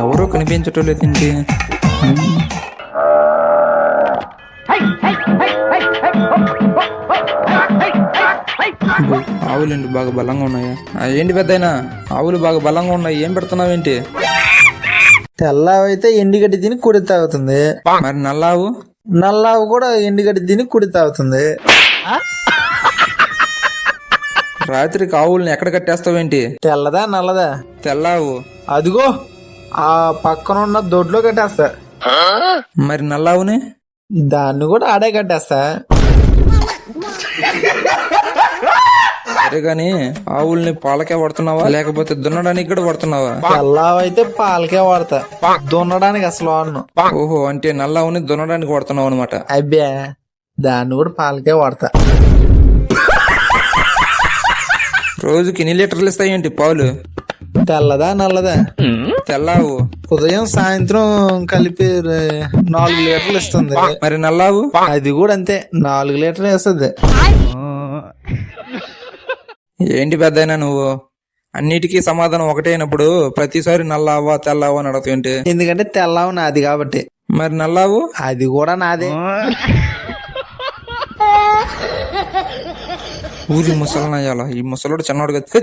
ఎవరో కనిపించటం లేదేంటి? ఆవులండి బాగా బలంగా ఉన్నాయా? ఏంటి పెద్దయినా ఆవులు బాగా బలంగా ఉన్నాయి, ఏం పెడుతున్నావేంటి? తెల్లావైతే ఎండిగడ్డి తిని కుడి తాగుతుంది, మరి నల్లావు? నల్లావు కూడా ఎండిగడ్డి తిని కుడి తాగుతుంది. రాత్రికి ఆవుల్ని ఎక్కడ కట్టేస్తావేంటి? తెల్లదా నల్లదా? తెల్లావు. అదిగో ఆ పక్కన ఉన్న దొడ్లో కట్టేస్తా. మరి నల్లావుని? దాన్ని కూడా ఆడే కట్టేస్తా. సరే గాని ఆవుల్ని పాలకే వాడుతున్నావా లేకపోతే దున్నడానికి కూడా వాడుతున్నావా? తెల్లావైతే పాలకే వాడతా, దున్నడానికి అసలు వాడను. ఓహో, అంటే నల్లావుని దున్నడానికి వాడుతున్నావు అనమాట. అబ్బే, దాన్ని కూడా పాలకే వాడతా. రోజుకి ఎన్ని లీటర్లు ఇస్తాయేంటి పాలు? తెల్లదా నల్లదా? తెల్లావు. ఉదయం సాయంత్రం కలిపి 4 లీటర్లు ఇస్తుంది. మరి నల్లావు? అది కూడా అంతే, 4 లీటర్లు వేస్తుంది. ఏంటి పెద్దయినా నువ్వు అన్నిటికీ సమాధానం ఒకటే అయినప్పుడు ప్రతిసారి నల్లావా తెల్లావా అని అడుగుతుంటే? ఎందుకంటే తెల్లావు నాది కాబట్టి. మరి నల్లావు? అది కూడా నాదే. ఊరి ముసలనయ్యాల, ఈ ముసలోడు చిన్నోడు కదా.